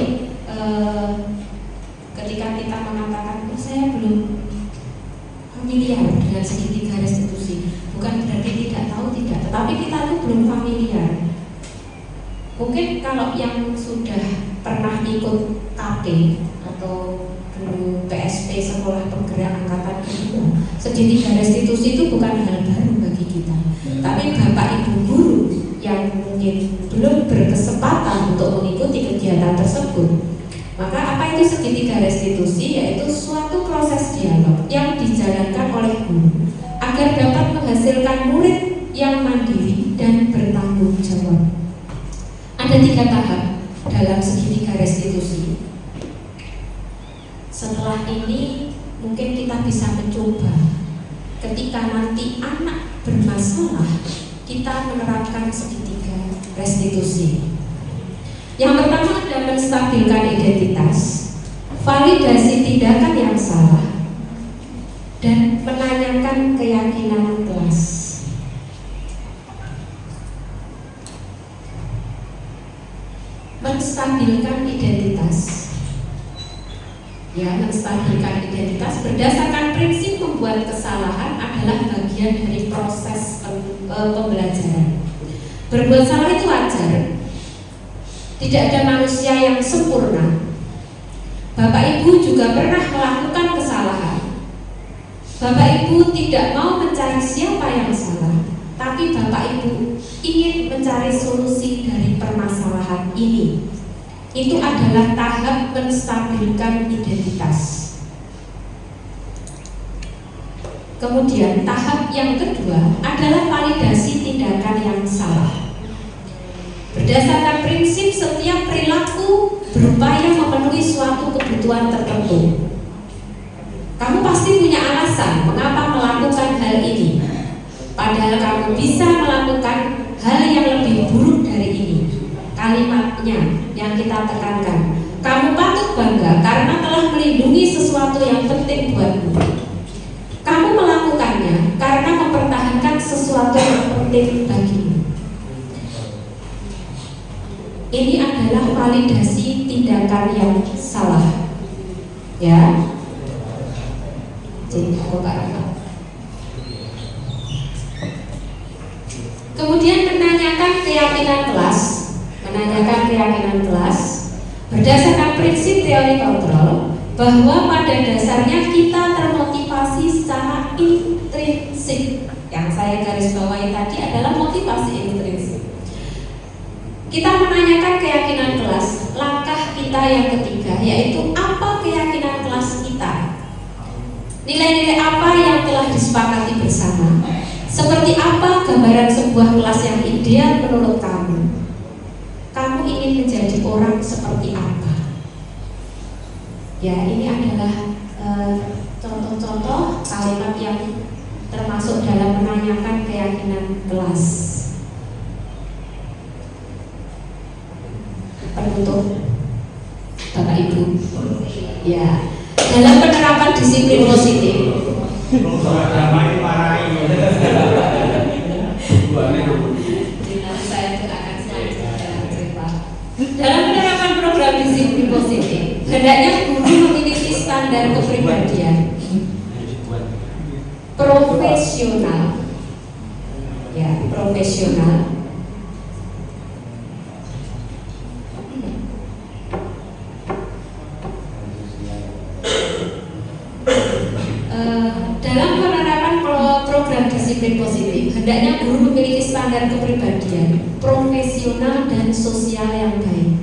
Speaker 2: ketika kita mengatakan saya belum familiar dengan segitiga restitusi, bukan berarti tidak tahu tidak, tetapi kita tuh belum familiar. Mungkin kalau yang sudah pernah ikut KP atau dulu PSP Sekolah Penggerak Angkatan Kedua, segitiga restitusi itu bukan hal baru bagi kita. Tapi Bapak Ibu guru yang mungkin belum berkesempatan untuk mengikuti kegiatan tersebut, maka apa itu segitiga restitusi? Yaitu suatu proses dialog yang dijalankan oleh guru agar dapat menghasilkan murid yang mandiri dan bertanggung jawab. Ada 3 tahap dalam segitiga restitusi. Setelah ini mungkin kita bisa mencoba ketika nanti anak bermasalah kita menerapkan segitiga restitusi. Yang pertama adalah menstabilkan identitas, validasi tindakan yang salah, dan menanyakan keyakinan kelas. Menstabilkan identitas. Ya, menstabilkan identitas berdasarkan prinsip membuat kesalahan adalah bagian dari proses pembelajaran. Berbuat salah itu wajar. Tidak ada manusia yang sempurna. Bapak Ibu juga pernah melakukan kesalahan. Bapak Ibu tidak mau mencari siapa yang salah, tapi Bapak Ibu ingin mencari solusi dari permasalahan ini. Itu adalah tahap menstabilkan identitas. Kemudian tahap yang kedua adalah validasi tindakan yang salah. Berdasarkan prinsip setiap perilaku berupaya memenuhi suatu kebutuhan tertentu. Kamu pasti punya alasan mengapa melakukan hal ini. Padahal kamu bisa melakukan hal yang lebih buruk dari ini. Kalimatnya yang kita tekankan, kamu patut bangga karena telah melindungi sesuatu yang penting buatmu. Kamu melakukannya karena mempertahankan sesuatu yang penting bagimu. Ini adalah validasi tindakan yang salah. Ya. Jadi, kemudian menanyakan keyakinan kelas berdasarkan prinsip teori kontrol bahwa pada dasarnya kita termotivasi secara intrinsik. Yang saya garis bawahi tadi adalah motivasi intrinsik. Kita menanyakan keyakinan kelas. Langkah kita yang ketiga yaitu apa keyakinan kelas kita? Nilai-nilai apa yang telah disepakati bersama? Seperti apa gambaran sebuah kelas yang ideal menurut kamu? Kamu ingin menjadi orang seperti apa? Ya, ini adalah contoh-contoh kalimat yang termasuk dalam menanyakan keyakinan kelas. Penutup, Bapak Ibu. Ya, dalam penerapan disiplin positif. Dalam penerapan program disiplin positif, hendaknya guru memiliki standar kepribadian profesional, ya, profesional, dalam penerapan program disiplin positif, hendaknya guru memiliki standar kepribadian profesional dan sosial yang baik,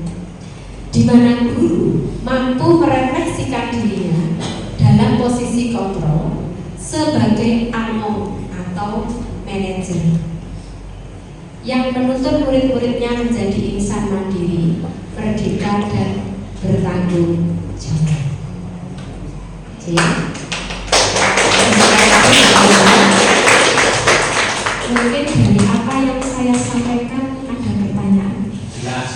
Speaker 2: di mana guru mampu merefleksikan dirinya dalam posisi kontrol sebagai among atau manajer yang menuntut murid-muridnya menjadi insan mandiri, merdeka dan bertanggung jawab. Mungkin dari apa yang saya sampaikan ada pertanyaan?
Speaker 3: Jelas.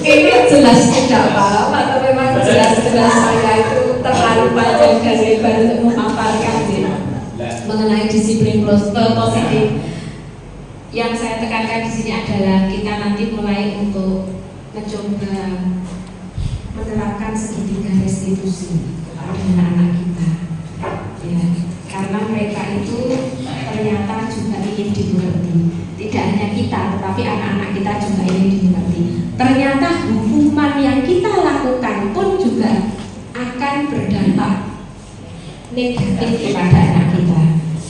Speaker 2: Ini jelas tidak paham atau memang jelas-jelas saya itu terlalu panjang dan lebar untuk memaparkan mengenai disiplin positif. Yang saya tekankan di sini adalah kita nanti mulai untuk mencoba menerapkan segitiga restitusi kepada anak-anak kita, ya, karena mereka itu ternyata juga ingin dimengerti. Tidak hanya kita, tetapi anak-anak kita juga ingin dimengerti. Ternyata hukuman yang kita lakukan pun juga akan berdampak negatif kepada anak kita.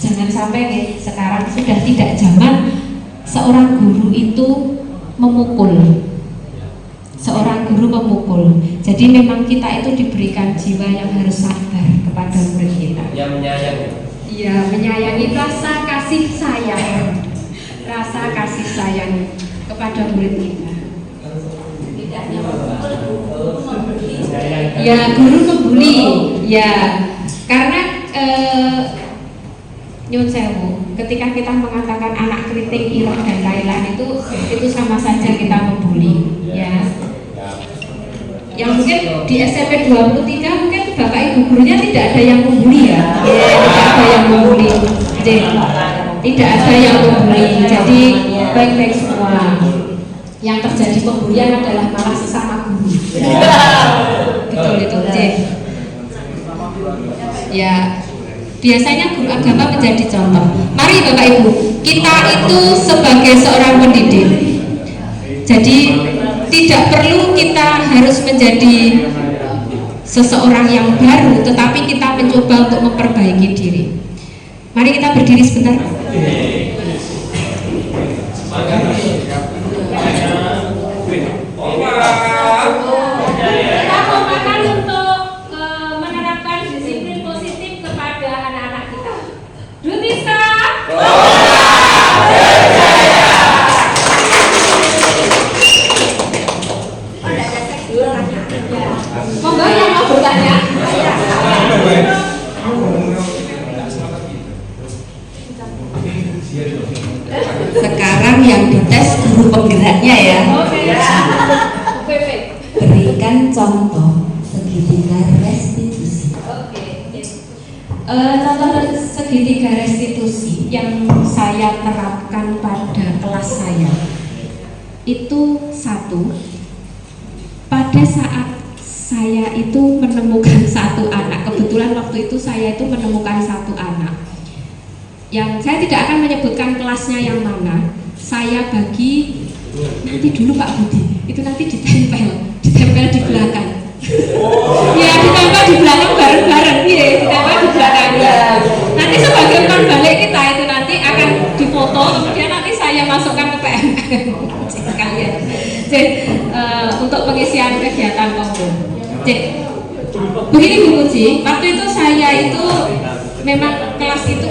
Speaker 2: Jangan sampai sekarang sudah tidak zaman seorang guru itu memukul. Seorang guru memukul. Jadi memang kita itu diberikan jiwa yang harus sabar kepada murid kita.
Speaker 3: Yang menyayangi.
Speaker 2: Iya, menyayangi, rasa kasih sayang. Rasa kasih sayang kepada murid kita. Tidak hanya memukul, guru membuli. Ya, guru membuli. Ya, karena nyun sewu, ketika kita mengatakan anak keriting, irah dan lain-lain itu sama saja kita membuli, ya. Yang mungkin di SMP 23 mungkin Bapak Ibu gurunya tidak ada yang membuli, ya. Tidak ada yang membuli. Tidak ada yang membuli. Jadi baik-baik semua. Yang terjadi pembulian adalah malah sesama guru. Betul itu, ya. Biasanya guru agama menjadi contoh. Mari Bapak Ibu, kita itu sebagai seorang pendidik, jadi tidak perlu kita harus menjadi seseorang yang baru, tetapi kita mencoba untuk memperbaiki diri. Mari kita berdiri sebentar. Kita kompakan untuk menerapkan disiplin positif kepada anak-anak kita. Dutista. Monggo yang mau bertanya.
Speaker 4: penggeraknya ya.
Speaker 2: Oke.
Speaker 4: Berikan contoh segitiga restitusi.
Speaker 2: Contoh segitiga restitusi yang saya terapkan pada kelas saya itu satu, pada saat saya itu menemukan satu anak, kebetulan waktu itu saya itu menemukan satu anak yang saya tidak akan menyebutkan kelasnya yang mana, saya bagi nanti dulu Pak Budi, itu nanti ditempel di belakang. Ya ditempel di belakang bareng-bareng, ya ditempel di belakang. Nanti sebagai umpan balik kita itu nanti akan difoto, kemudian nanti saya masukkan ke PMM sekalian. Jadi untuk pengisian kegiatan kombo. Begini Bu Puji, waktu itu saya itu memang kelas itu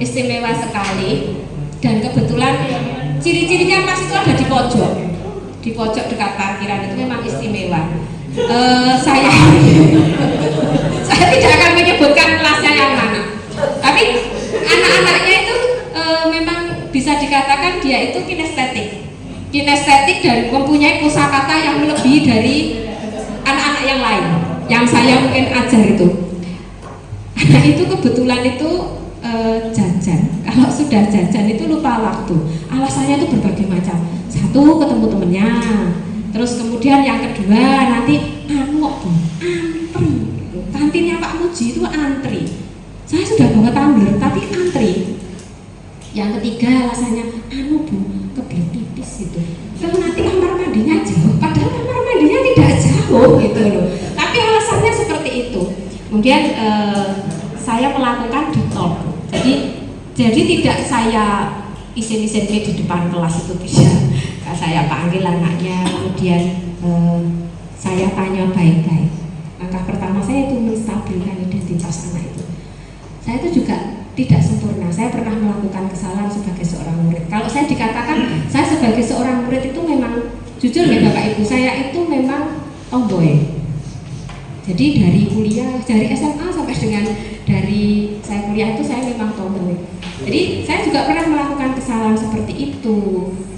Speaker 2: istimewa sekali, dan kebetulan ciri-cirinya pas itu ada di pojok dekat parkiran, itu memang istimewa. Saya tidak akan menyebutkan kelasnya yang mana, tapi anak-anaknya itu memang bisa dikatakan dia itu kinestetik dan mempunyai kosakata yang melebihi dari anak-anak yang lain yang saya mungkin ajar itu. Anak itu kebetulan itu jajan. Kalau sudah jajan itu lupa waktu. Alasannya itu berbagai macam. Satu, ketemu temennya. Terus kemudian yang kedua nanti antri. Kantinnya Pak Muji itu antri. Saya sudah bawa tumbler tapi antri. Yang ketiga alasannya Bu, kebelet pipis itu. Terus nanti kamar mandinya jauh, padahal kamar mandinya tidak jauh gitu loh. Tapi alasannya seperti itu. Kemudian saya melakukan detol. Jadi tidak saya isin-isin di depan kelas itu bisa. Saya panggil anaknya, kemudian saya tanya baik-baik. Langkah pertama saya itu menstabilkan identitas anak itu. Saya itu juga tidak sempurna. Saya pernah melakukan kesalahan sebagai seorang murid. Kalau saya dikatakan saya sebagai seorang murid itu memang jujur ya Bapak Ibu, saya itu memang tomboy. Jadi dari kuliah, dari SMA sampai dengan dari saya kuliah itu saya memang tomboy. Jadi saya juga pernah melakukan kesalahan seperti itu.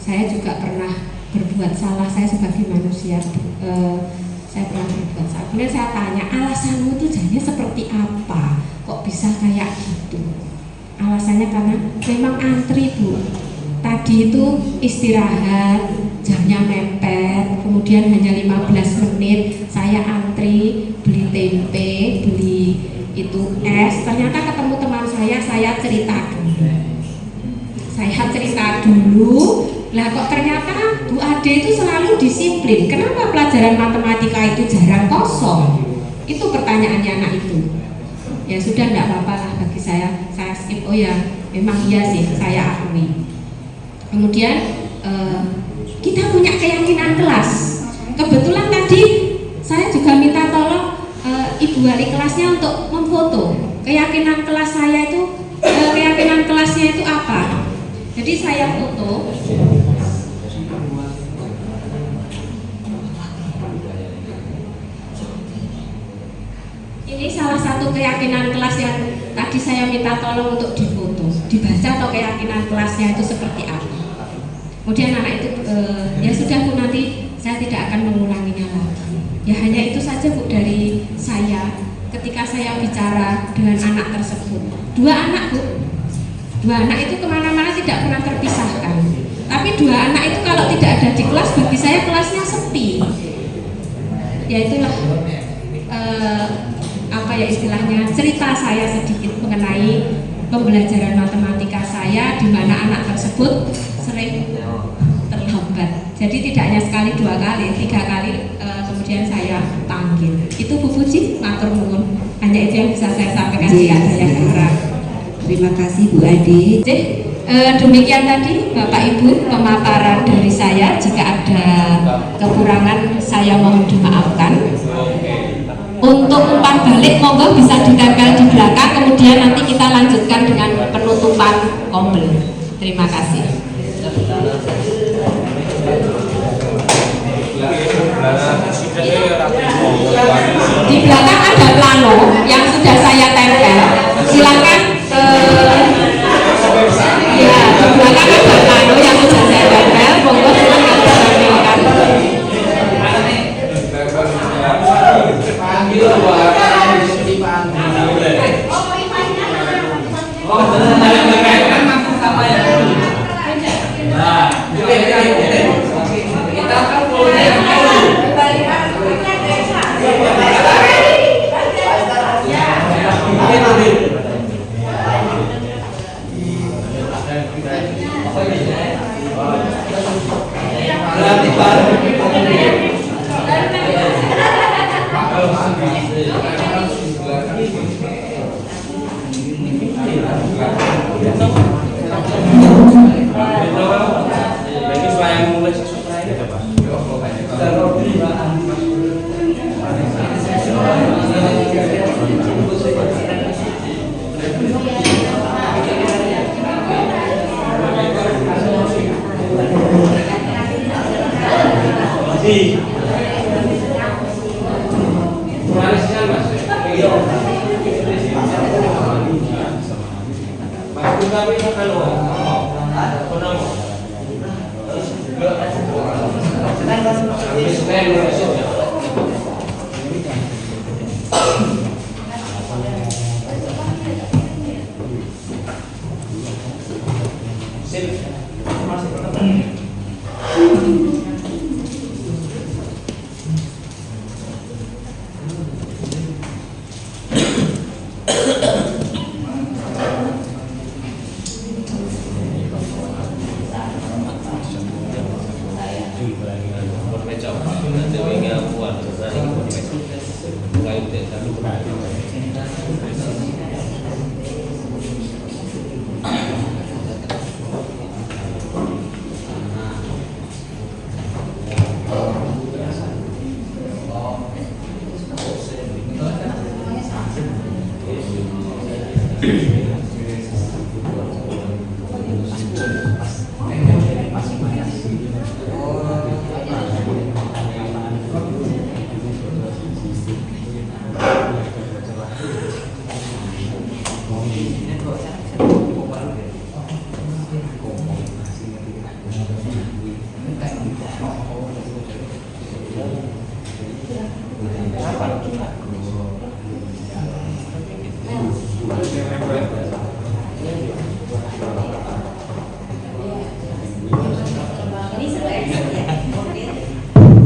Speaker 2: Saya juga pernah berbuat salah, saya sebagai manusia saya pernah berbuat salah. Kemudian saya tanya, alasanmu itu jadinya seperti apa? Kok bisa kayak gitu? Alasannya karena memang antri Bu. Tadi itu istirahat, jamnya mepet, kemudian hanya 15 menit saya antri, beli tempe, beli itu es. Ternyata ketemu teman saya cerita dulu. Lah kok ternyata Bu Ade itu selalu disiplin. Kenapa pelajaran matematika itu jarang kosong? Itu pertanyaannya anak itu. Ya sudah, enggak apa-apa lah bagi saya skip. Oh ya, memang iya sih, saya akui. Kemudian kita punya keyakinan kelas. Kebetulan tadi saya juga minta tolong ibu wali kelasnya untuk memfoto keyakinan kelas saya itu, keyakinan kelasnya itu apa. Jadi saya foto. Ini salah satu keyakinan kelas yang tadi saya minta tolong untuk difoto, dibaca atau keyakinan kelasnya itu seperti apa. Kemudian anak itu ya sudah Bu, nanti saya tidak akan mengulanginya lagi. Ya hanya itu saja Bu dari saya ketika saya bicara dengan anak tersebut. Dua anak Bu, dua anak itu kemana-mana tidak pernah terpisahkan. Tapi dua anak itu kalau tidak ada di kelas, bagi saya kelasnya sepi. Ya itulah apa ya istilahnya, cerita saya sedikit mengenai pembelajaran matematika saya, di mana anak tersebut sering terlambat. Jadi tidak hanya sekali, dua kali, tiga kali kemudian saya panggil. Itu Bu Puji, matur nuwun. Hanya itu yang bisa saya sampaikan, jika ada yang kurang.
Speaker 4: Terima kasih Bu Ade.
Speaker 2: Demikian tadi Bapak Ibu pemaparan dari saya. Jika ada kekurangan saya mohon dimaafkan. Untuk umpan balik monggo bisa ditempel di belakang, kemudian nanti kita lanjutkan dengan penutupan kompel. Terima kasih. Di belakang ada plano yang sudah saya tempel. Silakan ya, di belakang ada plano yang sudah saya tempel.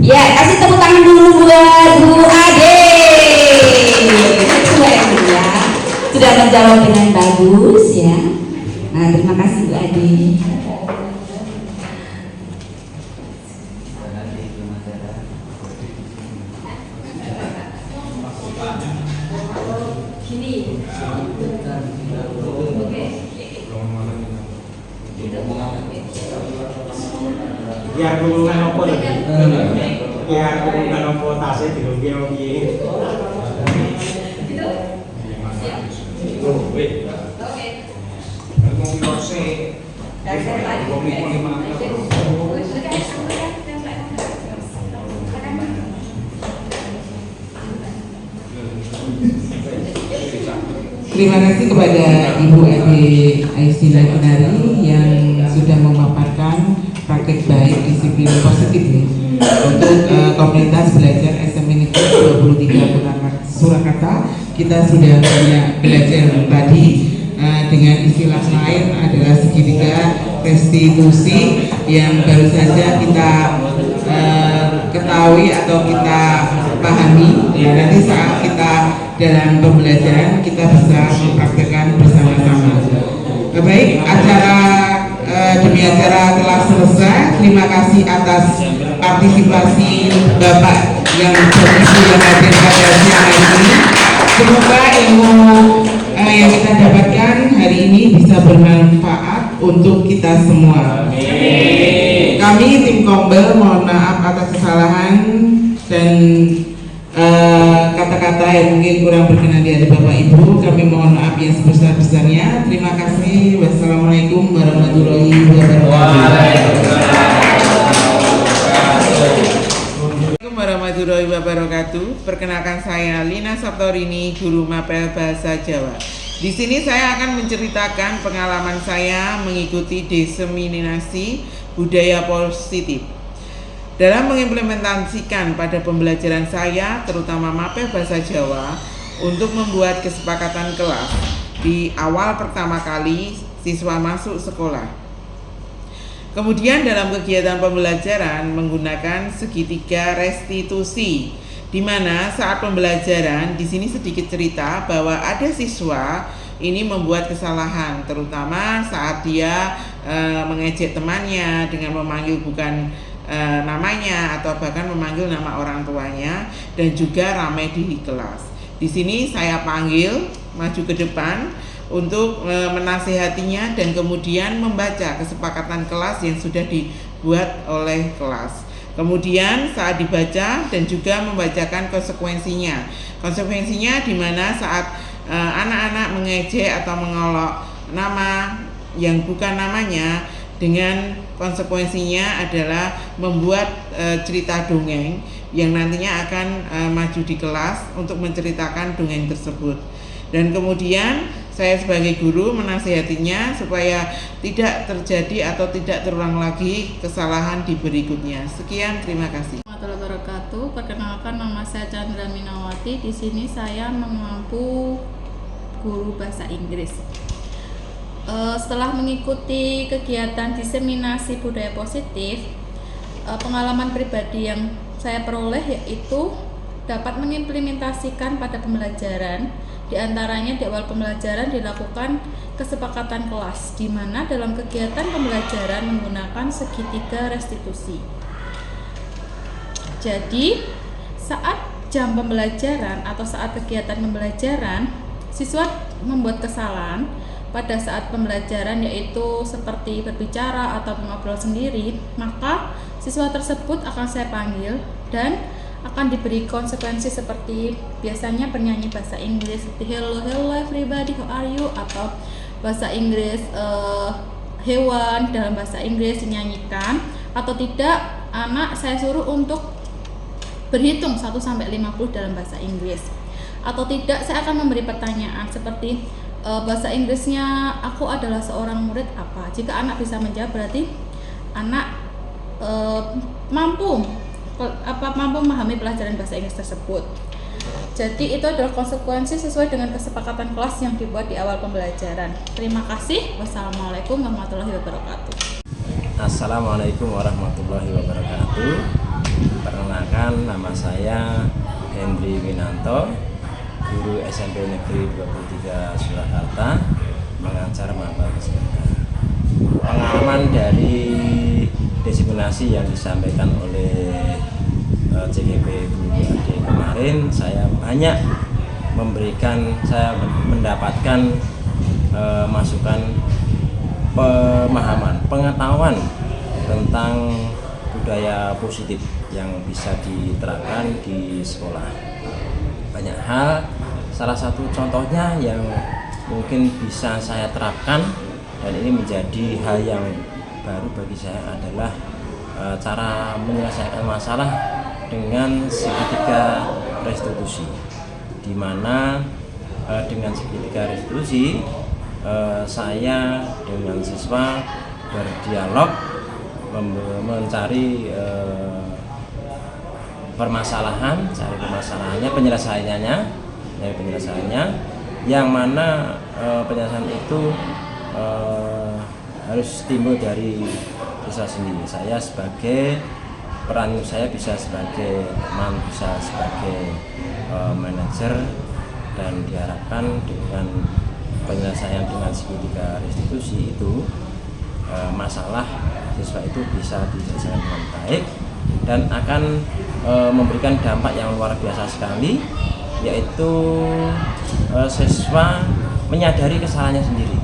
Speaker 4: Ya, kasih tepuk tangan dulu buat Bu Ade. Ya, sudah menjawab dengan bagus ya. Nah, terima kasih Bu Ade.
Speaker 5: Ya hubungan apa lagi? Ya hubungan apa tasnya di
Speaker 1: Terima kasih kepada Ibu Ade Aisila Kinari yang sudah memaparkan praktek baik disiplin positif ya, untuk komunitas belajar SMP Negeri 23 Surakarta. Kita sudah banyak belajar tadi dengan istilah lain adalah segitiga restitusi yang baru saja kita ketahui atau kita pahami ya, nanti saat kita dalam pembelajaran kita bisa mempraktekkan bersama-sama. Baik, acara demi acara telah selesai. Terima kasih atas partisipasi Bapak yang Ibu yang hadir pada siang ini. Semoga ilmu yang kita dapatkan hari ini bisa bermanfaat untuk kita semua. Kami tim Kombel mohon maaf atas kesalahan dan kata-kata yang mungkin kurang berkenan di hati Bapak Ibu. Kami mohon maaf yang sebesar-besarnya. Terima kasih. Wassalamualaikum warahmatullahi wabarakatuh. Assalamualaikum warahmatullahi wabarakatuh. Perkenalkan saya Lina Saptorini, guru mapel bahasa Jawa. Di sini saya akan menceritakan pengalaman saya mengikuti diseminasi budaya positif. Dalam mengimplementasikan pada pembelajaran saya, terutama mapel bahasa Jawa, untuk membuat kesepakatan kelas di awal pertama kali siswa masuk sekolah. Kemudian dalam kegiatan pembelajaran menggunakan segitiga restitusi, di mana saat pembelajaran di sini sedikit cerita bahwa ada siswa ini membuat kesalahan, terutama saat dia mengejek temannya dengan memanggil bukan namanya atau bahkan memanggil nama orang tuanya dan juga ramai di kelas. Di sini saya panggil maju ke depan untuk menasihatinya dan kemudian membaca kesepakatan kelas yang sudah dibuat oleh kelas. Kemudian saat dibaca dan juga membacakan konsekuensinya. Konsekuensinya di mana saat anak-anak mengejek atau mengolok nama yang bukan namanya, dengan konsekuensinya adalah membuat cerita dongeng yang nantinya akan maju di kelas untuk menceritakan dongeng tersebut. Dan kemudian saya sebagai guru menasihatinya supaya tidak terjadi atau tidak terulang lagi kesalahan di berikutnya. Sekian, terima kasih.
Speaker 6: Warahmatullahi wabarakatuh. Perkenalkan, nama saya Chandra Minawati. Di sini saya mengampu guru bahasa Inggris. Setelah mengikuti kegiatan diseminasi budaya positif, pengalaman pribadi yang saya peroleh yaitu dapat mengimplementasikan pada pembelajaran. Di antaranya di awal pembelajaran dilakukan kesepakatan kelas, di mana dalam kegiatan pembelajaran menggunakan segitiga restitusi. Jadi saat jam pembelajaran atau saat kegiatan pembelajaran, siswa membuat kesalahan pada saat pembelajaran, yaitu seperti berbicara atau mengobrol sendiri, maka siswa tersebut akan saya panggil dan akan diberi konsekuensi seperti biasanya bernyanyi bahasa Inggris seperti hello everybody, how are you, atau bahasa Inggris hewan dalam bahasa Inggris dinyanyikan, atau tidak anak saya suruh untuk berhitung 1-50 dalam bahasa Inggris, atau tidak saya akan memberi pertanyaan seperti bahasa Inggrisnya aku adalah seorang murid apa. Jika anak bisa menjawab, berarti anak mampu memahami pelajaran bahasa Inggris tersebut. Jadi itu adalah konsekuensi sesuai dengan kesepakatan kelas yang dibuat di awal pembelajaran. Terima kasih. Wassalamualaikum warahmatullahi wabarakatuh.
Speaker 7: Assalamualaikum warahmatullahi wabarakatuh. Perkenalkan, nama saya Hendri Winanto, guru SMP Negeri 23 Surakarta, mengajar mapel fisika. Pengalaman dari diseminasi yang disampaikan oleh CGP Bu Ade kemarin, saya mendapatkan masukan pemahaman, pengetahuan tentang budaya positif yang bisa diterapkan di sekolah. Banyak hal, salah satu contohnya yang mungkin bisa saya terapkan dan ini menjadi hal yang baru bagi saya adalah cara menyelesaikan masalah dengan segitiga restitusi, di mana dengan segitiga restitusi saya dengan siswa berdialog mencari permasalahannya, penyelesaiannya, yang mana penyelesaian itu harus timbul dari siswa sendiri. Peran saya bisa sebagai teman, bisa sebagai manajer, dan diharapkan dengan penyelesaian dengan segitiga restitusi itu masalah siswa itu bisa diselesaikan dengan baik dan akan memberikan dampak yang luar biasa sekali, yaitu siswa menyadari kesalahannya sendiri,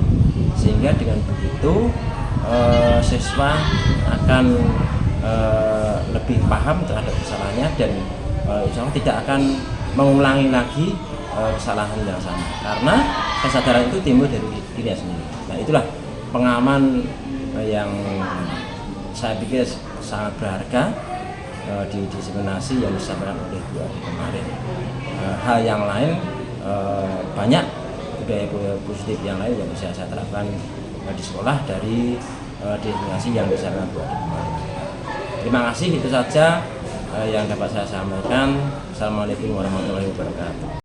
Speaker 7: sehingga dengan begitu siswa akan lebih paham terhadap kesalahannya dan insya Allah tidak akan mengulangi lagi kesalahan yang sama, karena kesadaran itu timbul dari dirinya sendiri. Nah, itulah pengalaman yang saya pikir sangat berharga di diseminasi yang disampaikan oleh Bu Ade kemarin. Hal yang lain, banyak budaya positif yang lain yang bisa saya terapkan di sekolah dari diseminasi yang disampaikan Bu Ade kemarin. Terima kasih, itu saja yang dapat saya sampaikan. Assalamualaikum warahmatullahi wabarakatuh.